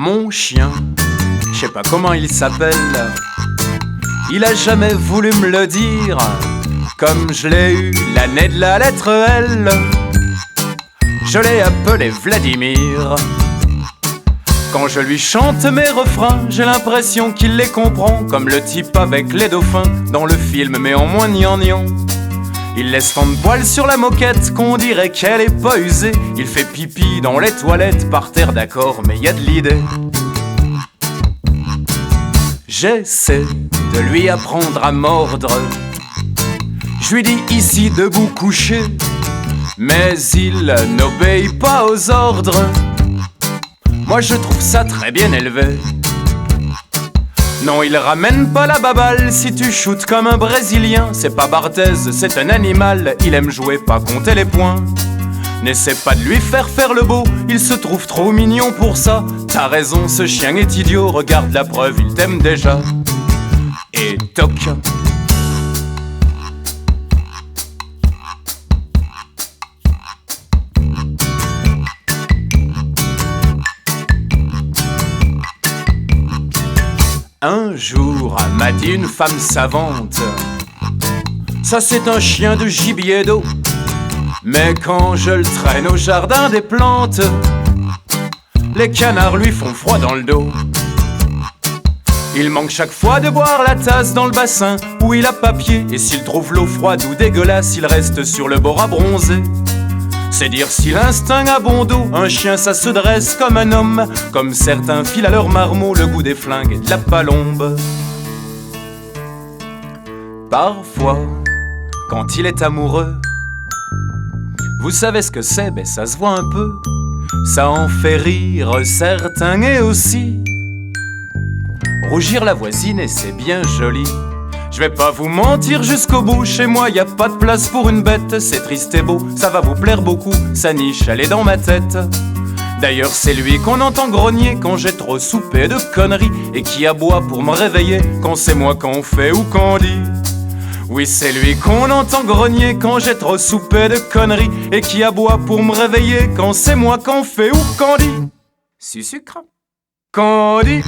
Mon chien, je sais pas comment il s'appelle, il a jamais voulu me le dire, comme je l'ai eu l'année de la lettre L. Je l'ai appelé Vladimir. Quand je lui chante mes refrains, j'ai l'impression qu'il les comprend, comme le type avec les dauphins dans le film, mais en moins gnangnan. Il laisse tant de poils sur la moquette qu'on dirait qu'elle est pas usée. Il fait pipi dans les toilettes, par terre d'accord, mais y a de l'idée. J'essaie de lui apprendre à mordre. Je lui dis ici debout couché, mais il n'obéit pas aux ordres. Moi je trouve ça très bien élevé. Non, il ramène pas la baballe si tu shootes comme un Brésilien. C'est pas Barthez, c'est un animal. Il aime jouer, pas compter les points. N'essaie pas de lui faire le beau, il se trouve trop mignon pour ça. T'as raison, ce chien est idiot, regarde la preuve, il t'aime déjà. Et toc. Un jour, m'a dit une femme savante, ça c'est un chien de gibier d'eau. Mais quand je le traîne au jardin des plantes, les canards lui font froid dans le dos. Il manque chaque fois de boire la tasse dans le bassin où il a papier. Et s'il trouve l'eau froide ou dégueulasse, il reste sur le bord à bronzer. C'est dire si l'instinct a bon dos. Un chien ça se dresse comme un homme, comme certains filent à leur marmot le goût des flingues et de la palombe. Parfois, quand il est amoureux, vous savez ce que c'est, ben ça se voit un peu. Ça en fait rire certains et aussi rougir la voisine et c'est bien joli. Je vais pas vous mentir jusqu'au bout, chez moi y a pas de place pour une bête. C'est triste et beau, ça va vous plaire beaucoup, sa niche elle est dans ma tête. D'ailleurs c'est lui qu'on entend grogner quand j'ai trop soupé de conneries, et qui aboie pour me réveiller quand c'est moi qu'on fait ou qu'on dit. Oui c'est lui qu'on entend grogner quand j'ai trop soupé de conneries, et qui aboie pour me réveiller quand c'est moi qu'on fait ou qu'on dit. Sucre qu'on dit.